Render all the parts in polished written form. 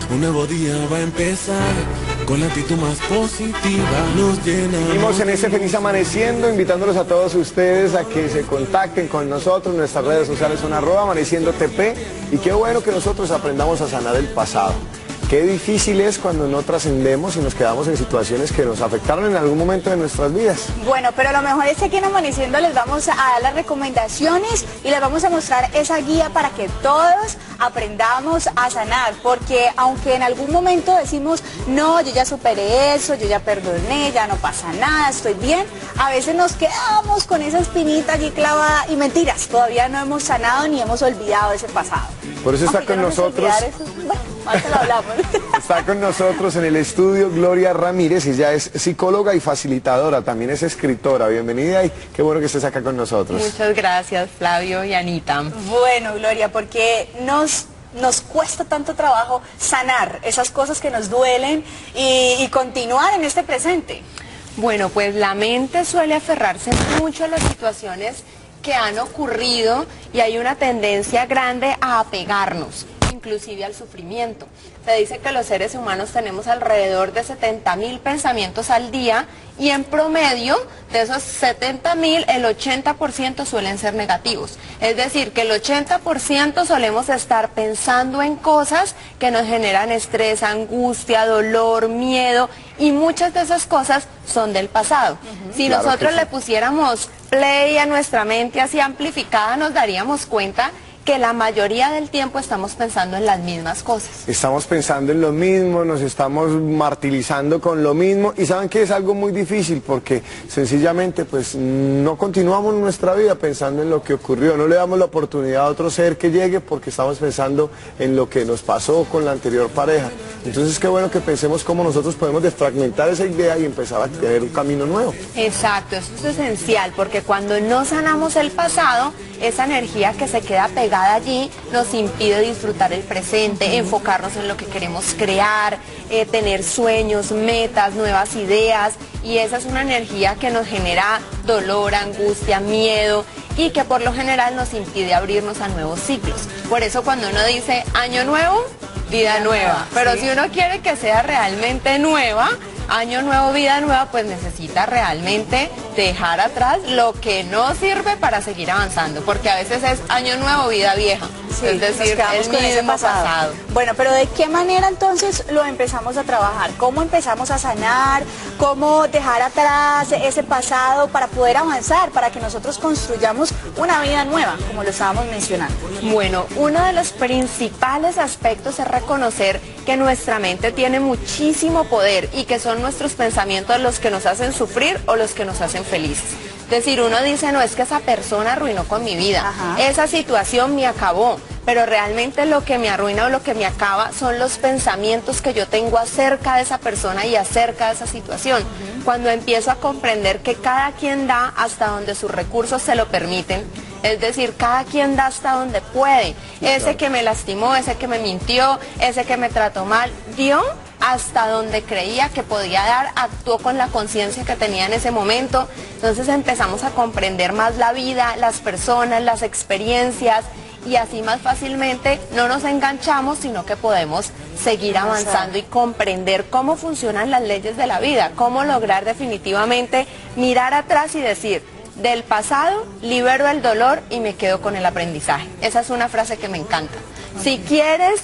Un nuevo día va a empezar con la actitud más positiva. Nos llena. Seguimos en este Feliz Amaneciendo, invitándolos a todos ustedes a que se contacten con nosotros. Nuestras redes sociales son @amaneciendotp. Y qué bueno que nosotros aprendamos a sanar el pasado. Qué difícil es cuando no trascendemos y nos quedamos en situaciones que nos afectaron en algún momento de nuestras vidas. Bueno, pero lo mejor es que aquí en Amaneciendo les vamos a dar las recomendaciones y les vamos a mostrar esa guía para que todos aprendamos a sanar, porque aunque en algún momento decimos, no, yo ya superé eso, yo ya perdoné, ya no pasa nada, estoy bien, a veces nos quedamos con esa espinita allí clavada y mentiras, todavía no hemos sanado ni hemos olvidado ese pasado. Por eso está con nosotros. Bueno, ahorita lo hablamos. Está con nosotros en el estudio Gloria Ramírez. Ella es psicóloga y facilitadora, también es escritora. Bienvenida y qué bueno que estés acá con nosotros. Muchas gracias, Flavio y Anita. Bueno, Gloria, porque nos cuesta tanto trabajo sanar esas cosas que nos duelen y continuar en este presente. Bueno, pues la mente suele aferrarse mucho a las situaciones que han ocurrido y hay una tendencia grande a apegarnos, inclusive al sufrimiento. Se dice que los seres humanos tenemos alrededor de 70.000 pensamientos al día y en promedio de esos 70.000 el 80% suelen ser negativos. Es decir, que el 80% solemos estar pensando en cosas que nos generan estrés, angustia, dolor, miedo y muchas de esas cosas son del pasado. Si Claro nosotros que sí. le pusiéramos play a nuestra mente así amplificada, nos daríamos cuenta que la mayoría del tiempo estamos pensando en las mismas cosas. Estamos pensando en lo mismo, nos estamos martirizando con lo mismo y saben que es algo muy difícil porque sencillamente pues no continuamos nuestra vida pensando en lo que ocurrió, no le damos la oportunidad a otro ser que llegue porque estamos pensando en lo que nos pasó con la anterior pareja. Entonces qué bueno que pensemos cómo nosotros podemos desfragmentar esa idea y empezar a tener un camino nuevo. Exacto, eso es esencial porque cuando no sanamos el pasado, esa energía que se queda pegada allí nos impide disfrutar el presente, enfocarnos en lo que queremos crear, tener sueños, metas, nuevas ideas, y esa es una energía que nos genera dolor, angustia, miedo y que por lo general nos impide abrirnos a nuevos ciclos. Por eso cuando uno dice año nuevo, vida nueva, pero sí. si uno quiere que sea realmente nueva, año nuevo, vida nueva, pues necesita realmente dejar atrás lo que no sirve para seguir avanzando, porque a veces es año nuevo, vida vieja, Sí, es decir, nos quedamos el con ese mismo pasado. Bueno, pero ¿de qué manera entonces lo empezamos a trabajar? ¿Cómo empezamos a sanar? ¿Cómo dejar atrás ese pasado para poder avanzar, para que nosotros construyamos una vida nueva, como lo estábamos mencionando? Bueno, uno de los principales aspectos es reconocer que nuestra mente tiene muchísimo poder y que son nuestros pensamientos los que nos hacen sufrir o los que nos hacen felices. Es decir, uno dice, no, es que esa persona arruinó con mi vida, Ajá. esa situación me acabó, pero realmente lo que me arruina o lo que me acaba son los pensamientos que yo tengo acerca de esa persona y acerca de esa situación. Cuando empiezo a comprender que cada quien da hasta donde sus recursos se lo permiten, es decir, cada quien da hasta donde puede. Ese que me lastimó, ese que me mintió, ese que me trató mal, dio hasta donde creía que podía dar, actuó con la conciencia que tenía en ese momento. Entonces empezamos a comprender más la vida, las personas, las experiencias, y así más fácilmente no nos enganchamos, sino que podemos seguir avanzando y comprender cómo funcionan las leyes de la vida, cómo lograr definitivamente mirar atrás y decir, del pasado libero el dolor y me quedo con el aprendizaje. Esa es una frase que me encanta. Si quieres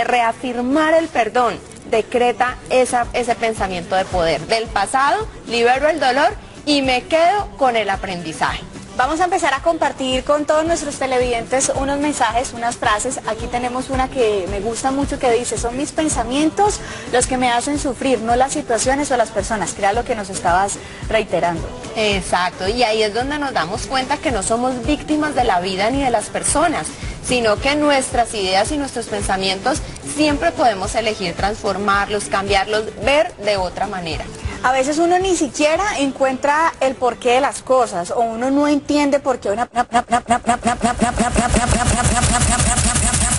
reafirmar el perdón, decreta ese pensamiento de poder. Del pasado libero el dolor y me quedo con el aprendizaje. Vamos a empezar a compartir con todos nuestros televidentes unos mensajes, unas frases. Aquí tenemos una que me gusta mucho que dice, son mis pensamientos los que me hacen sufrir, no las situaciones o las personas, que era lo que nos estabas reiterando. Exacto, y ahí es donde nos damos cuenta que no somos víctimas de la vida ni de las personas, sino que nuestras ideas y nuestros pensamientos siempre podemos elegir transformarlos, cambiarlos, ver de otra manera. A veces uno ni siquiera encuentra el porqué de las cosas, o uno no entiende por qué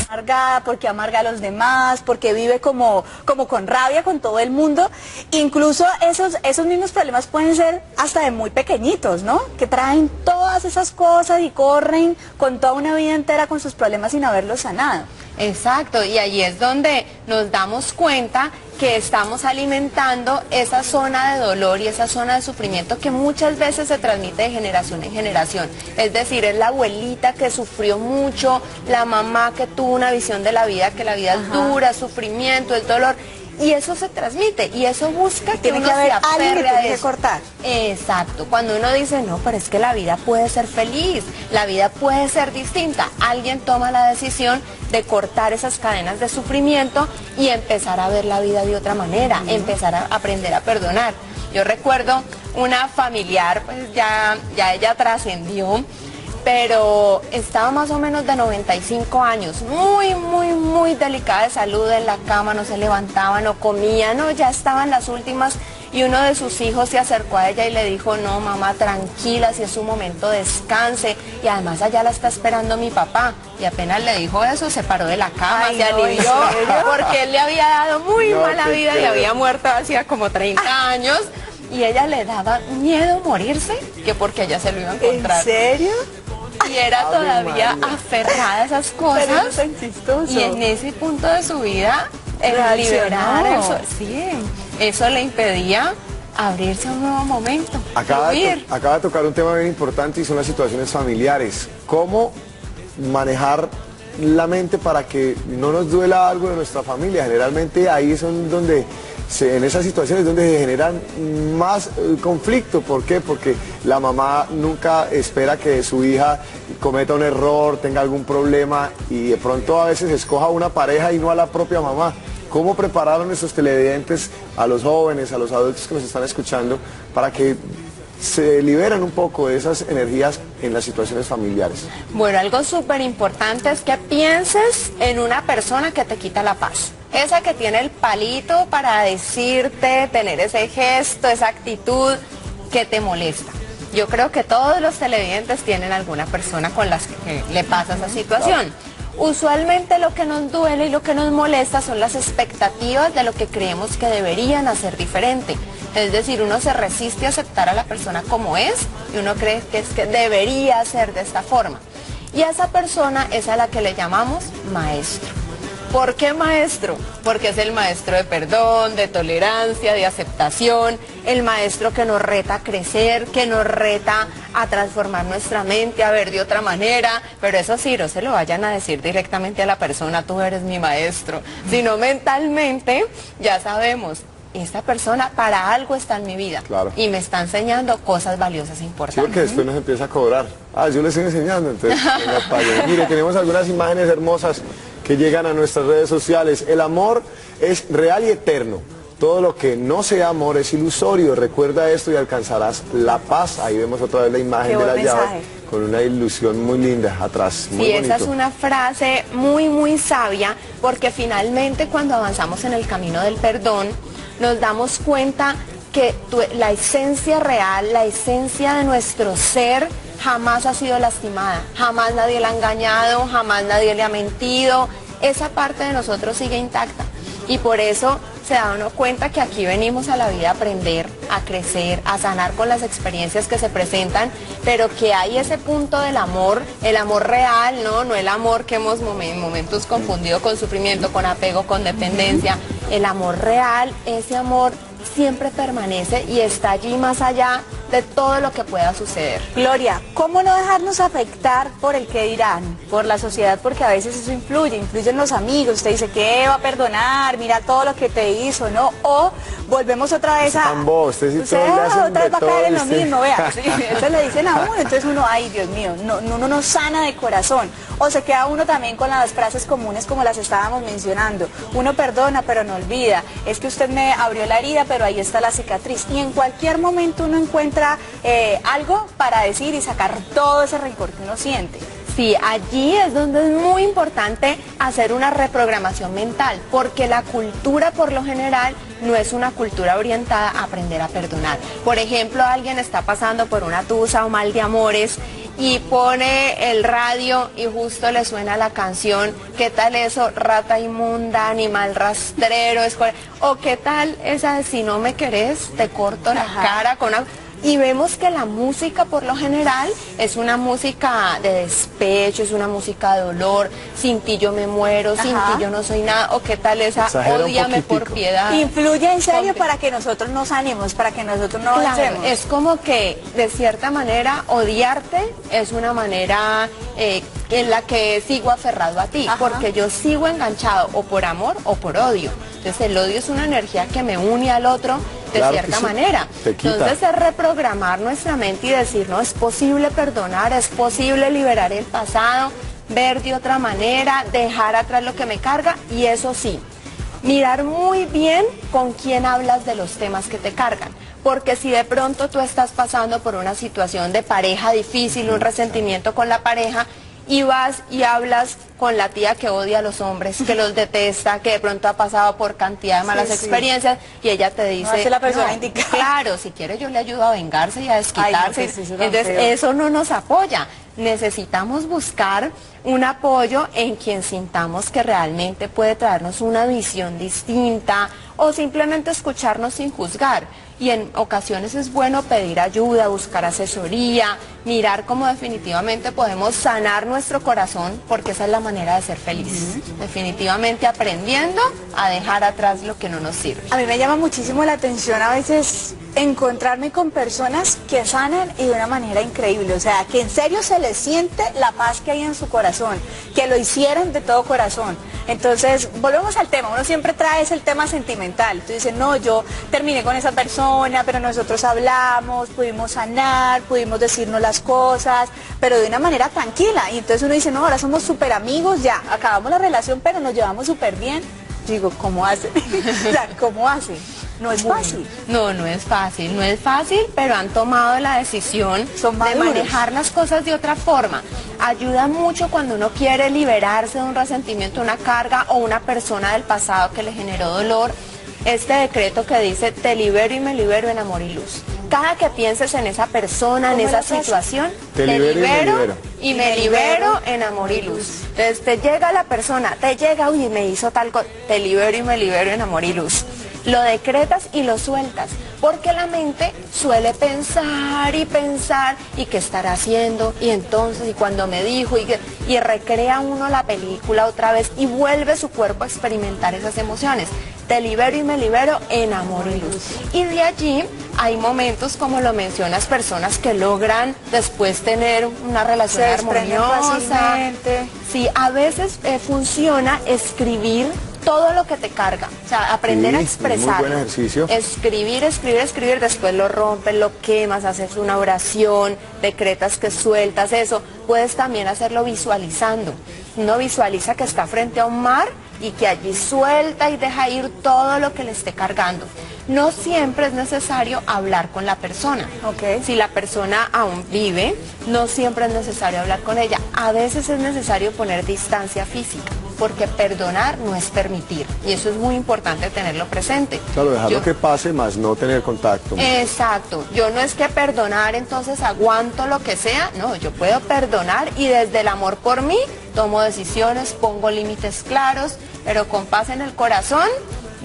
amargada, porque amarga a los demás, porque vive como con rabia con todo el mundo. Incluso esos mismos problemas pueden ser hasta de muy pequeñitos, ¿no? Que traen todas esas cosas y corren con toda una vida entera con sus problemas sin haberlos sanado. Exacto, y ahí es donde nos damos cuenta que estamos alimentando esa zona de dolor y esa zona de sufrimiento que muchas veces se transmite de generación en generación. Es decir, es la abuelita que sufrió mucho, la mamá que tuvo una visión de la vida, que la vida es dura, sufrimiento, el dolor. Y eso se transmite, y eso busca que uno se aferre a eso. Cortar. Exacto, cuando uno dice, no, pero es que la vida puede ser feliz, la vida puede ser distinta, alguien toma la decisión de cortar esas cadenas de sufrimiento y empezar a ver la vida de otra manera, empezar a aprender a perdonar. Yo recuerdo una familiar, pues ya ella trascendió, pero estaba más o menos de 95 años, muy delicada de salud, en la cama, no se levantaba, no comía, no, ya estaban las últimas, y uno de sus hijos se acercó a ella y le dijo, no mamá, tranquila, si es su momento, descanse, y además allá la está esperando mi papá, y apenas le dijo eso, se paró de la cama, se alivió, porque él le había dado muy mala vida y había muerto hacía como 30 años, y ella le daba miedo morirse, que porque ella se lo iba a encontrar. ¿En serio? Y era todavía aferrada a esas cosas. Pero eso es tan chistoso. Y en ese punto de su vida, el liberar eso, sí, eso le impedía abrirse a un nuevo momento. Acaba de tocar un tema bien importante y son las situaciones familiares. ¿Cómo manejar la mente para que no nos duela algo de nuestra familia? Generalmente ahí son donde... en esas situaciones donde se generan más conflicto. ¿Por qué? Porque la mamá nunca espera que su hija cometa un error, tenga algún problema y de pronto a veces escoja una pareja y no a la propia mamá. ¿Cómo prepararon nuestros televidentes, a los jóvenes, a los adultos que nos están escuchando, para que se liberan un poco de esas energías en las situaciones familiares? Bueno, algo súper importante es que pienses en una persona que te quita la paz. Esa que tiene el palito para decirte, tener ese gesto, esa actitud que te molesta. Yo creo que todos los televidentes tienen alguna persona con la que le pasa esa situación. Usualmente lo que nos duele y lo que nos molesta son las expectativas de lo que creemos que deberían hacer diferente. Es decir, uno se resiste a aceptar a la persona como es y uno cree que es que debería ser de esta forma. Y a esa persona es a la que le llamamos maestro. ¿Por qué maestro? Porque es el maestro de perdón, de tolerancia, de aceptación, el maestro que nos reta a crecer, que nos reta a transformar nuestra mente, a ver de otra manera, pero eso sí, no se lo vayan a decir directamente a la persona, tú eres mi maestro, sino mentalmente ya sabemos, esta persona para algo está en mi vida y me está enseñando cosas valiosas e importantes. Sí, porque después nos empieza a cobrar. Yo le estoy enseñando, entonces mire, tenemos algunas imágenes hermosas que llegan a nuestras redes sociales. El amor es real y eterno. Todo lo que no sea amor es ilusorio. Recuerda esto y alcanzarás la paz. Ahí vemos otra vez la imagen de la llave con una ilusión muy linda atrás. Muy bonito. Esa es una frase muy sabia, porque finalmente cuando avanzamos en el camino del perdón nos damos cuenta que la esencia real, la esencia de nuestro ser jamás ha sido lastimada, jamás nadie la ha engañado, jamás nadie le ha mentido, esa parte de nosotros sigue intacta y por eso se da uno cuenta que aquí venimos a la vida a aprender, a crecer, a sanar con las experiencias que se presentan, pero que hay ese punto del amor, el amor real, no el amor que hemos en momentos confundido con sufrimiento, con apego, con dependencia, el amor real, ese amor siempre permanece y está allí más allá de todo lo que pueda suceder. Gloria, ¿cómo no dejarnos afectar por el que dirán, por la sociedad? Porque a veces eso influyen los amigos, usted dice que va a perdonar, mira todo lo que te hizo, ¿no? O volvemos otra vez a... Usted otra vez va a caer en lo mismo, vea, eso le dicen a uno, entonces uno, ay Dios mío, uno no sana de corazón. O se queda uno también con las frases comunes como las estábamos mencionando, uno perdona pero no olvida, es que usted me abrió la herida pero ahí está la cicatriz, y en cualquier momento uno encuentra algo para decir y sacar todo ese rencor que uno siente. Sí, allí es donde es muy importante hacer una reprogramación mental, porque la cultura por lo general no es una cultura orientada a aprender a perdonar. Por ejemplo, alguien está pasando por una tusa o mal de amores y pone el radio y justo le suena la canción, ¿qué tal eso? Rata inmunda, animal rastrero, o ¿qué tal esa de si no me querés, te corto la cara con una... Y vemos que la música por lo general es una música de despecho, es una música de dolor, sin ti yo me muero, sin ti yo no soy nada, o qué tal esa ódiame por piedad. Influye en serio para que nosotros nos animemos, para que nosotros no avancemos. Es como que de cierta manera odiarte es una manera en la que sigo aferrado a ti, porque yo sigo enganchado o por amor o por odio. Entonces el odio es una energía que me une al otro de cierta manera. Entonces es reprogramar nuestra mente y decir, no, es posible perdonar, es posible liberar el pasado, ver de otra manera, dejar atrás lo que me carga, y eso sí, mirar muy bien con quién hablas de los temas que te cargan. Porque si de pronto tú estás pasando por una situación de pareja difícil, un resentimiento con la pareja, y vas y hablas con la tía que odia a los hombres, que los detesta, que de pronto ha pasado por cantidad de malas experiencias, y ella te dice, no, es la persona indicada. Claro, si quiere yo le ayudo a vengarse y a desquitarse. Entonces eso no nos apoya. Necesitamos buscar un apoyo en quien sintamos que realmente puede traernos una visión distinta, o simplemente escucharnos sin juzgar. Y en ocasiones es bueno pedir ayuda, buscar asesoría, mirar cómo definitivamente podemos sanar nuestro corazón, porque esa es la manera de ser feliz. Definitivamente aprendiendo a dejar atrás lo que no nos sirve. A mí me llama muchísimo la atención a veces encontrarme con personas que sanan y de una manera increíble, o sea, que en serio se les siente la paz que hay en su corazón, que lo hicieron de todo corazón. Entonces, volvemos al tema, uno siempre trae el tema sentimental. Tú dices, no, yo terminé con esa persona, pero nosotros hablamos, pudimos sanar, pudimos decirnos las cosas, pero de una manera tranquila. Y entonces uno dice, no, ahora somos súper amigos, ya, acabamos la relación, pero nos llevamos súper bien. Digo, ¿cómo hacen? O sea, ¿cómo hacen? No es fácil. No, no es fácil, no es fácil, pero han tomado la decisión de manejar las cosas de otra forma. Ayuda mucho cuando uno quiere liberarse de un resentimiento, una carga o una persona del pasado que le generó dolor. Este decreto que dice, te libero y me libero en amor y luz. Cada que pienses en esa persona, en esa situación, te libero y me libero en amor y luz. Entonces te llega la persona, te llega, uy, me hizo tal cosa, te libero y me libero en amor y luz. Lo decretas y lo sueltas, porque la mente suele pensar y pensar, y qué estará haciendo, y entonces, y cuando me dijo, y recrea uno la película otra vez, y vuelve su cuerpo a experimentar esas emociones. Te libero y me libero en amor y luz. Y de allí hay momentos, como lo mencionas, personas que logran después tener una relación armoniosa. Sí, a veces funciona escribir todo lo que te carga, o sea, aprender a expresar. Muy buen ejercicio. Escribir, después lo rompes, lo quemas, haces una oración, decretas que sueltas eso. Puedes también hacerlo visualizando. Uno visualiza que está frente a un mar y que allí suelta y deja ir todo lo que le esté cargando. No siempre es necesario hablar con la persona. Si la persona aún vive, no siempre es necesario hablar con ella. A veces es necesario poner distancia física, porque perdonar no es permitir, y eso es muy importante tenerlo presente. Claro, dejarlo que pase, más no tener contacto. Exacto, yo no es que perdonar entonces aguanto lo que sea, no, yo puedo perdonar y desde el amor por mí tomo decisiones, pongo límites claros, pero con paz en el corazón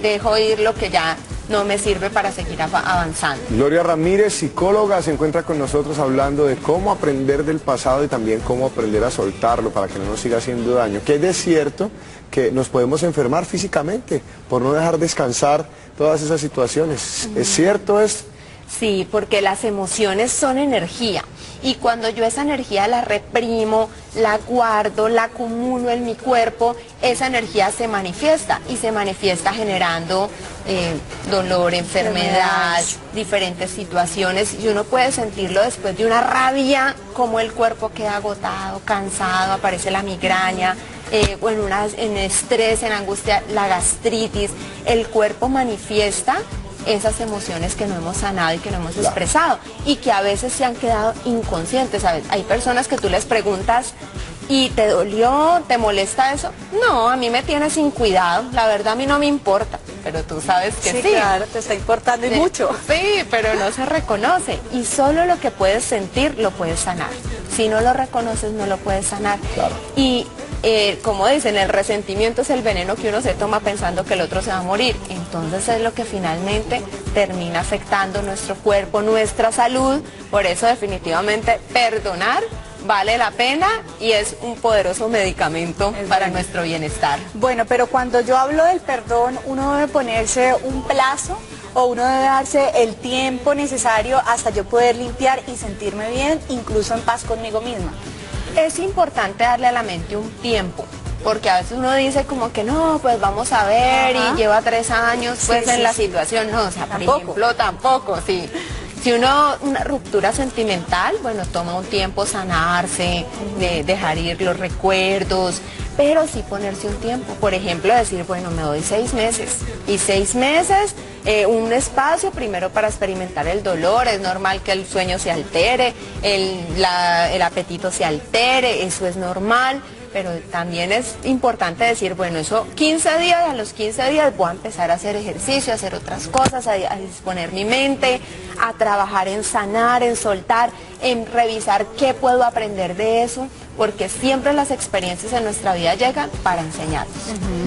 dejo ir lo que ya no me sirve para seguir avanzando. Gloria Ramírez, psicóloga, se encuentra con nosotros hablando de cómo aprender del pasado y también cómo aprender a soltarlo para que no nos siga haciendo daño. Que es de cierto que nos podemos enfermar físicamente por no dejar descansar todas esas situaciones. ¿Es cierto esto? Sí, porque las emociones son energía. Y cuando yo esa energía la reprimo, la guardo, la acumulo en mi cuerpo, esa energía se manifiesta, y se manifiesta generando dolor, enfermedad, diferentes situaciones, y uno puede sentirlo después de una rabia, como el cuerpo queda agotado, cansado, aparece la migraña, en estrés, en angustia, la gastritis. El cuerpo manifiesta esas emociones que no hemos sanado y que no hemos expresado, y que a veces se han quedado inconscientes, ¿sabes? Hay personas que tú les preguntas, ¿y te dolió? ¿Te molesta eso? No, a mí me tiene sin cuidado, la verdad a mí no me importa, pero tú sabes que sí. Claro, te está importando y mucho. Sí, pero no se reconoce, y solo lo que puedes sentir lo puedes sanar. Si no lo reconoces, no lo puedes sanar. Claro. Y como dicen, el resentimiento es el veneno que uno se toma pensando que el otro se va a morir. Entonces es lo que finalmente termina afectando nuestro cuerpo, nuestra salud. Por eso definitivamente perdonar vale la pena y es un poderoso medicamento para nuestro bienestar. Bueno, pero cuando yo hablo del perdón, uno debe ponerse un plazo o uno debe darse el tiempo necesario hasta yo poder limpiar y sentirme bien, incluso en paz conmigo misma. Es importante darle a la mente un tiempo, porque a veces uno dice como que no, pues vamos a ver, y lleva 3 años pues en la situación, no, o sea, por ejemplo, tampoco, sí. Si una ruptura sentimental, bueno, toma un tiempo sanarse, de dejar ir los recuerdos, pero sí ponerse un tiempo. Por ejemplo, decir, bueno, me doy 6 meses. Y 6 meses, un espacio primero para experimentar el dolor. Es normal que el sueño se altere, el apetito se altere, eso es normal. Pero también es importante decir, bueno, eso 15 días, a los 15 días voy a empezar a hacer ejercicio, a hacer otras cosas, a disponer mi mente, a trabajar en sanar, en soltar, en revisar qué puedo aprender de eso, porque siempre las experiencias en nuestra vida llegan para enseñarnos.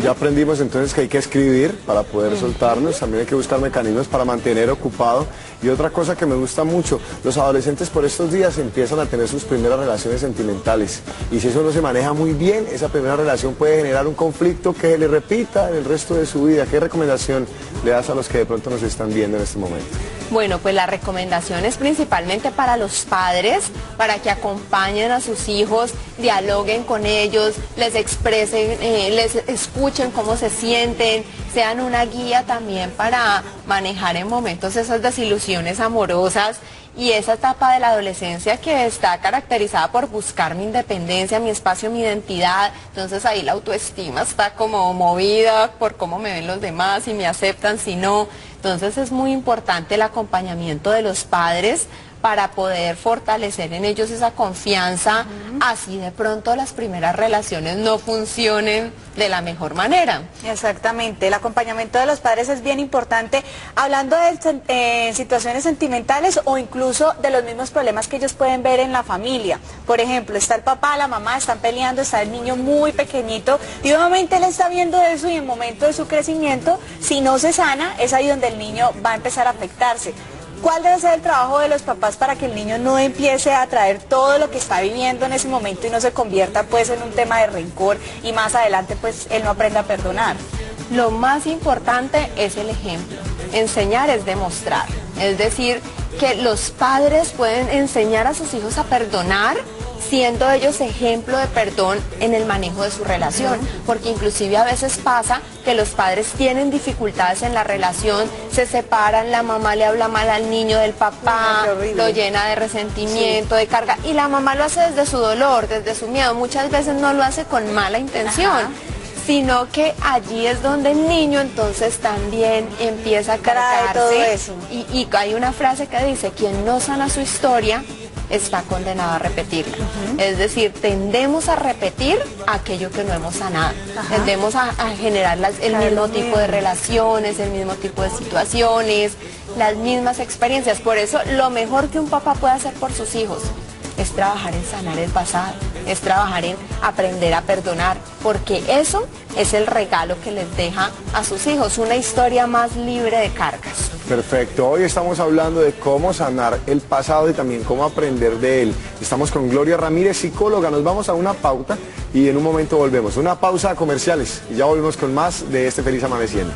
Ya aprendimos entonces que hay que escribir para poder soltarnos, también hay que buscar mecanismos para mantener ocupado. Y otra cosa que me gusta mucho, los adolescentes por estos días empiezan a tener sus primeras relaciones sentimentales. Y si eso no se maneja muy bien, esa primera relación puede generar un conflicto que se le repita en el resto de su vida. ¿Qué recomendación le das a los que de pronto nos están viendo en este momento? Bueno, pues la recomendación es principalmente para los padres, para que acompañen a sus hijos, dialoguen con ellos, les expresen, les escuchen cómo se sienten, sean una guía también para manejar en momentos esas desilusiones amorosas y esa etapa de la adolescencia que está caracterizada por buscar mi independencia, mi espacio, mi identidad. Entonces ahí la autoestima está como movida por cómo me ven los demás, si me aceptan, si no. Entonces es muy importante el acompañamiento de los padres para poder fortalecer en ellos esa confianza, así de pronto las primeras relaciones no funcionen de la mejor manera. Exactamente, el acompañamiento de los padres es bien importante, hablando de situaciones sentimentales o incluso de los mismos problemas que ellos pueden ver en la familia. Por ejemplo, está el papá, la mamá, están peleando, está el niño muy pequeñito y obviamente él está viendo eso y en el momento de su crecimiento, si no se sana, es ahí donde el niño va a empezar a afectarse. ¿Cuál debe ser el trabajo de los papás para que el niño no empiece a traer todo lo que está viviendo en ese momento y no se convierta pues en un tema de rencor y más adelante pues él no aprenda a perdonar? Lo más importante es el ejemplo. Enseñar es demostrar. Es decir, que los padres pueden enseñar a sus hijos a perdonar siendo ellos ejemplo de perdón en el manejo de su relación, porque inclusive a veces pasa que los padres tienen dificultades en la relación, se separan, la mamá le habla mal al niño del papá, lo llena de resentimiento, de carga, y la mamá lo hace desde su dolor, desde su miedo, muchas veces no lo hace con mala intención. Sino que allí es donde el niño entonces también empieza a cargarse todo eso. Y hay una frase que dice, quien no sana su historia está condenado a repetirla. Es decir, tendemos a repetir aquello que no hemos sanado. Tendemos a generar el mismo tipo de relaciones, el mismo tipo de situaciones, las mismas experiencias. Por eso lo mejor que un papá puede hacer por sus hijos es trabajar en sanar el pasado, es trabajar en aprender a perdonar, porque eso es el regalo que les deja a sus hijos, una historia más libre de cargas. Perfecto, hoy estamos hablando de cómo sanar el pasado y también cómo aprender de él. Estamos con Gloria Ramírez, psicóloga. Nos vamos a una pauta y en un momento volvemos. Una pausa a comerciales y ya volvemos con más de este Feliz Amaneciendo.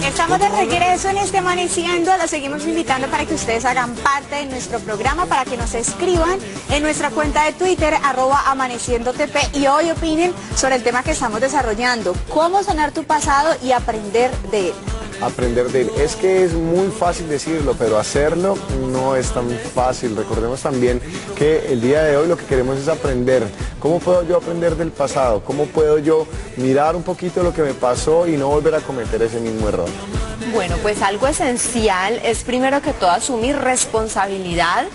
Estamos de regreso en este Amaneciendo, los seguimos invitando para que ustedes hagan parte de nuestro programa, para que nos escriban en nuestra cuenta de Twitter, @amaneciendotp, y hoy opinen sobre el tema que estamos desarrollando, cómo sanar tu pasado y aprender de él. Aprender de él. Es que es muy fácil decirlo, pero hacerlo no es tan fácil. Recordemos también que el día de hoy lo que queremos es aprender. ¿Cómo puedo yo aprender del pasado? ¿Cómo puedo yo mirar un poquito lo que me pasó y no volver a cometer ese mismo error? Bueno, pues algo esencial es primero que todo asumir responsabilidad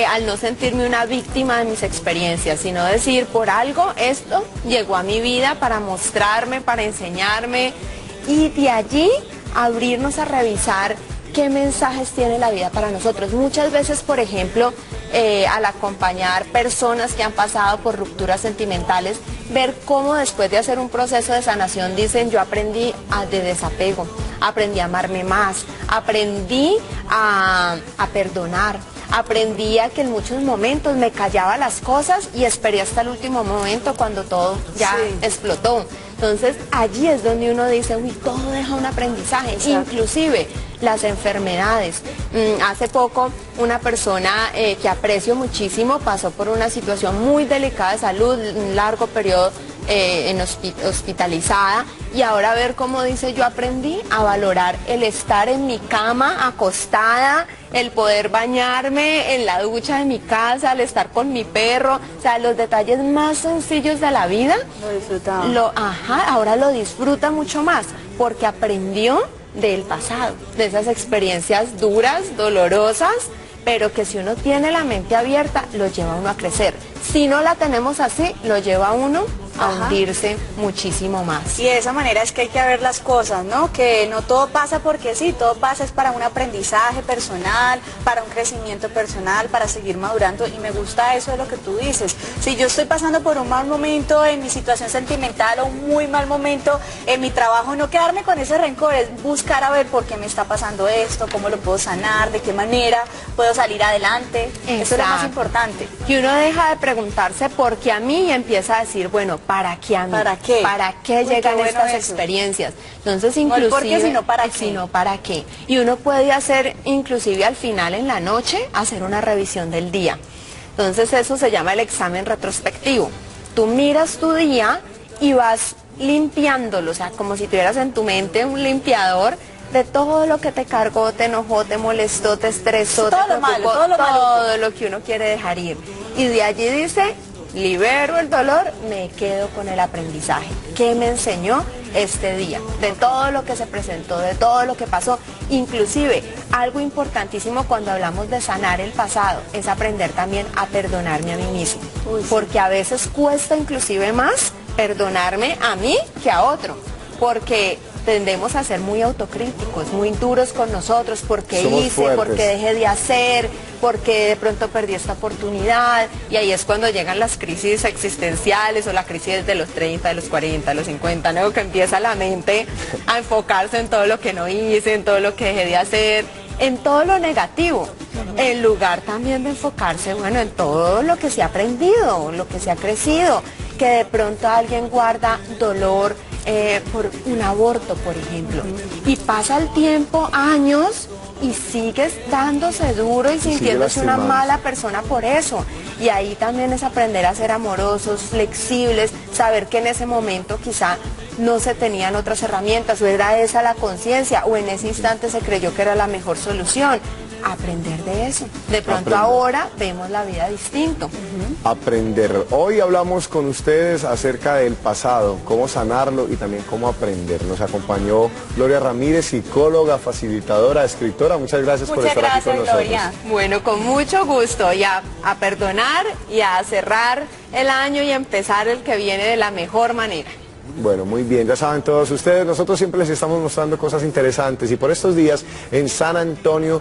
al no sentirme una víctima de mis experiencias, sino decir, por algo esto llegó a mi vida para mostrarme, para enseñarme, y de allí abrirnos a revisar qué mensajes tiene la vida para nosotros. Muchas veces, por ejemplo, al acompañar personas que han pasado por rupturas sentimentales, ver cómo después de hacer un proceso de sanación dicen, yo aprendí de desapego, aprendí a amarme más, aprendí a perdonar, aprendí a que en muchos momentos me callaba las cosas y esperé hasta el último momento cuando todo ya explotó. Entonces allí es donde uno dice, uy, todo deja un aprendizaje, inclusive las enfermedades. Hace poco una persona que aprecio muchísimo pasó por una situación muy delicada de salud, un largo periodo hospitalizada, y ahora ver cómo dice, yo aprendí a valorar el estar en mi cama acostada, el poder bañarme en la ducha de mi casa, el estar con mi perro, o sea, los detalles más sencillos de la vida. Lo disfrutaba. Ahora lo disfruta mucho más, porque aprendió del pasado, de esas experiencias duras, dolorosas, pero que si uno tiene la mente abierta, lo lleva a uno a crecer. Si no la tenemos así, lo lleva a uno a hundirse muchísimo más. Y de esa manera es que hay que ver las cosas, ¿no? Que no todo pasa porque sí, todo pasa es para un aprendizaje personal, para un crecimiento personal, para seguir madurando, y me gusta eso de lo que tú dices. Si yo estoy pasando por un mal momento en mi situación sentimental o un muy mal momento en mi trabajo, no quedarme con ese rencor, es buscar a ver por qué me está pasando esto, cómo lo puedo sanar, de qué manera puedo salir adelante. Eso es lo más importante. Y uno deja de preguntarse por qué a mí y empieza a decir, bueno, ¿para qué a mí? ¿Para qué? ¿Para qué llegan estas experiencias? Entonces, inclusive, no el por qué, sino para qué. Sino para qué. Y uno puede hacer, inclusive al final en la noche, hacer una revisión del día. Entonces, eso se llama el examen retrospectivo. Tú miras tu día y vas limpiándolo, o sea, como si tuvieras en tu mente un limpiador de todo lo que te cargó, te enojó, te molestó, te estresó, todo te lo malo, todo lo que uno quiere dejar ir. Y de allí dice, libero el dolor, me quedo con el aprendizaje. ¿Qué me enseñó este día? De todo lo que se presentó, de todo lo que pasó. Inclusive, algo importantísimo cuando hablamos de sanar el pasado, es aprender también a perdonarme a mí mismo. Porque a veces cuesta inclusive más perdonarme a mí que a otro. Porque tendemos a ser muy autocríticos, muy duros con nosotros, porque somos hice, fuertes, porque dejé de hacer, porque de pronto perdí esta oportunidad, y ahí es cuando llegan las crisis existenciales o la crisis de los 30, de los 40, de los 50, ¿no? Que empieza la mente a enfocarse en todo lo que no hice, en todo lo que dejé de hacer, en todo lo negativo, en lugar también de enfocarse, bueno, en todo lo que se ha aprendido, lo que se ha crecido, que de pronto alguien guarda dolor, por un aborto, por ejemplo, y pasa el tiempo, años, y sigues dándose duro y sintiéndose una mala persona por eso. Y ahí también es aprender a ser amorosos, flexibles, saber que en ese momento quizá no se tenían otras herramientas, o era esa la conciencia, o en ese instante se creyó que era la mejor solución. Aprender de eso. De pronto ahora vemos la vida distinto. Aprender. Hoy hablamos con ustedes acerca del pasado, cómo sanarlo y también cómo aprender. Nos acompañó Gloria Ramírez, psicóloga, facilitadora, escritora. Muchas gracias por estar aquí con nosotros. Gloria. Bueno, con mucho gusto. Y a perdonar y a cerrar el año y a empezar el que viene de la mejor manera. Bueno, muy bien, ya saben todos ustedes, nosotros siempre les estamos mostrando cosas interesantes, y por estos días en San Antonio